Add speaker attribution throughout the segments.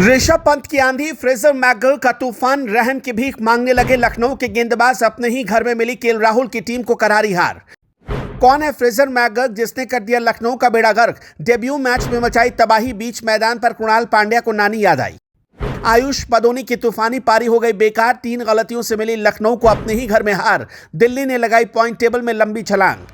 Speaker 1: ऋषभ पंत की आंधी, फ्रेजर मैकगर्ल का तूफान, रहम की भीख मांगने लगे लखनऊ के गेंदबाज, अपने ही घर में मिली केएल राहुल की टीम को करारी हार। कौन है फ्रेजर मैकगर्ल जिसने कर दिया लखनऊ का बेड़ा गर्क? डेब्यू मैच में मचाई तबाही, बीच मैदान पर कृणाल पांड्या को नानी याद आई। आयुष पदोनी की तूफानी पारी हो गई बेकार, 3 गलतियों से मिली लखनऊ को अपने ही घर में हार। दिल्ली ने लगाई पॉइंट टेबल में लंबी छलांग।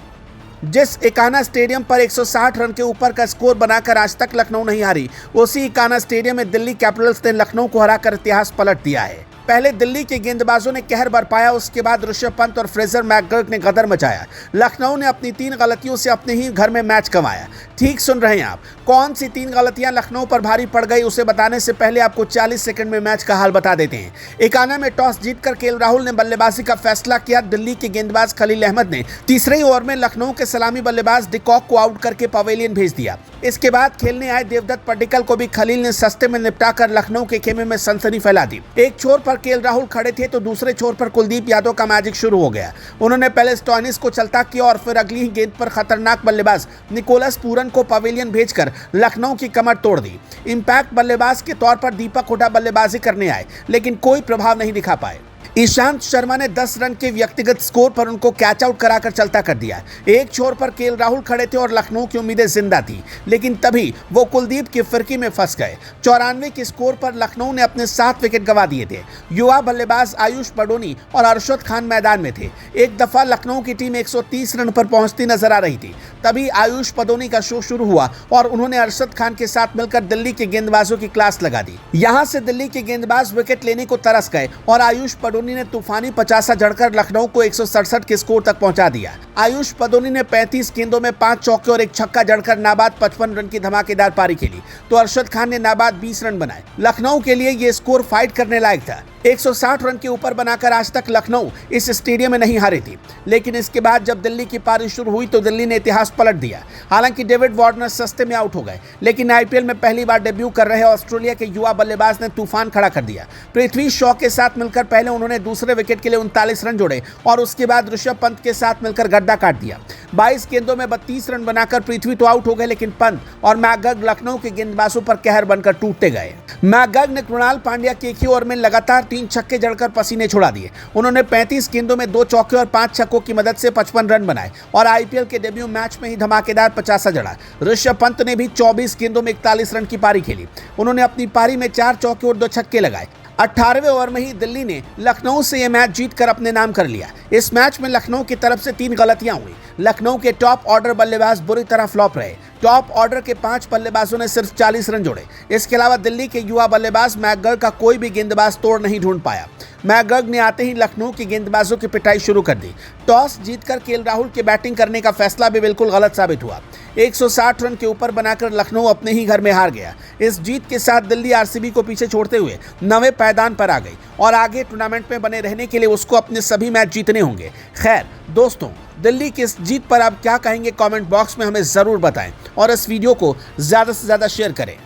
Speaker 1: जिस इकाना स्टेडियम पर 160 रन के ऊपर का स्कोर बनाकर आज तक लखनऊ नहीं हारी, उसी इकाना स्टेडियम में दिल्ली कैपिटल्स ने लखनऊ को हराकर इतिहास पलट दिया है। पहले दिल्ली के गेंदबाजों ने कहर बरपाया, उसके बाद ऋषभ पंत और फ्रेजर मैकगर्ल ने गदर मचाया। लखनऊ ने अपनी 3 गलतियों से अपने ही घर में मैच गंवाया। ठीक सुन रहे हैं आप। कौन सी 3 गलतियां लखनऊ पर भारी पड़ गई, उसे बताने से पहले आपको 40 सेकंड में मैच का हाल बता देते हैं। इकाना में टॉस जीतकर केएल राहुल ने बल्लेबाजी का फैसला किया। दिल्ली के गेंदबाज खलील अहमद ने तीसरे ही ओवर में लखनऊ के सलामी बल्लेबाज डिकॉक को आउट करके पवेलियन भेज दिया। इसके बाद खेलने आए देवदत्त पड्डीकल को भी खलील ने सस्ते में निपटाकर लखनऊ के खेमे में सनसनी फैला दी। एक छोर पर केएल राहुल खड़े थे तो दूसरे छोर पर कुलदीप यादव का मैजिक शुरू हो गया। उन्होंने पहले स्टॉइनिस को चलता किया और फिर अगली ही गेंद पर खतरनाक बल्लेबाज निकोलस पूरन को पवेलियन भेजकर लखनऊ की कमर तोड़ दी। इंपैक्ट बल्लेबाज के तौर पर दीपक हुड्डा बल्लेबाजी करने आए, लेकिन कोई प्रभाव नहीं दिखा पाए। ईशांत शर्मा ने 10 रन के व्यक्तिगत स्कोर पर उनको कैच आउट कराकर चलता कर दिया। एक छोर पर केएल राहुल खड़े थे और लखनऊ की उम्मीदें जिंदा थी, लेकिन तभी वो कुलदीप की फिरकी में फंस गए। 94 के स्कोर पर लखनऊ ने अपने 7 विकेट गंवा दिए थे। युवा बल्लेबाज आयुष पदोनी और अरशद खान मैदान में थे। एक दफा लखनऊ की टीम 130 रन पर पहुंचती नजर आ रही थी, तभी आयुष पदोनी का शो शुरू हुआ और उन्होंने अरशद खान के साथ मिलकर दिल्ली के गेंदबाजों की क्लास लगा दी। यहां से दिल्ली के गेंदबाज विकेट लेने को तरस गए और आयुष पदोनी ने तूफानी 50 जड़कर लखनऊ को 167 के स्कोर तक पहुंचा दिया। आयुष पदोनी ने 35 गेंदों में 5 चौके और 1 छक्का जड़कर नाबाद 55 रन की धमाकेदार पारी खेली, तो अरशद खान ने नाबाद 20 रन बनाए। लखनऊ के लिए यह स्कोर फाइट करने लायक था। 160 रन के ऊपर बनाकर आज तक लखनऊ इस स्टेडियम में नहीं हारी थी, लेकिन इसके बाद जब दिल्ली की पारी शुरू हुई तो दिल्ली ने इतिहास पलट दिया। हालांकि डेविड वार्नर सस्ते में आउट हो गए, लेकिन आईपीएल में पहली बार डेब्यू कर रहे ऑस्ट्रेलिया के युवा बल्लेबाज ने तूफान खड़ा कर दिया। पृथ्वी शॉ के साथ मिलकर पहले उन्होंने दूसरे विकेट के लिए 39 रन जोड़े और उसके बाद ऋषभ पंत के साथ मिलकर गड्ढा काट दिया। 22 गेंदों में 32 रन बनाकर पृथ्वी तो आउट हो गए, लेकिन पंत और मैकगर्ल लखनऊ के गेंदबाजों पर कहर बनकर टूटते गए। मैकगर्ल ने कृणाल पांड्या के एक ही ओवर में लगातार 3 छक्के जड़कर पसीने छुड़ा दिए। उन्होंने 35 गेंदों में 2 चौके और 5 छक्कों की मदद से 55 रन बनाए और आईपीएल के डेब्यू मैच में ही धमाकेदार 50 जड़ा। ऋषभ पंत ने भी 24 गेंदों में 41 रन की पारी खेली। उन्होंने अपनी पारी में 4 चौके और 2 छक्के लगाए। 18वें ओवर में ही दिल्ली ने लखनऊ से यह मैच जीतकर अपने नाम कर लिया। इस मैच में लखनऊ की तरफ से 3 गलतियां हुई। लखनऊ के टॉप ऑर्डर बल्लेबाज बुरी तरह फ्लॉप रहे। टॉप ऑर्डर के 5 बल्लेबाजों ने सिर्फ 40 रन जोड़े। इसके अलावा दिल्ली के युवा बल्लेबाज मैकगर्ल का कोई भी गेंदबाज तोड़ नहीं ढूंढ पाया। मैकगर्ल ने आते ही लखनऊ की गेंदबाजों की पिटाई शुरू कर दी। टॉस जीतकर केएल राहुल के बैटिंग करने का फैसला भी बिल्कुल गलत साबित हुआ। 160 रन के ऊपर बनाकर लखनऊ अपने ही घर में हार गया। इस जीत के साथ दिल्ली आरसीबी को पीछे छोड़ते हुए 9वें पायदान पर आ गई और आगे टूर्नामेंट में बने रहने के लिए उसको अपने सभी मैच जीतने होंगे। खैर दोस्तों, दिल्ली की इस जीत पर आप क्या कहेंगे, कमेंट बॉक्स में हमें ज़रूर बताएं और इस वीडियो को ज़्यादा से ज़्यादा शेयर करें।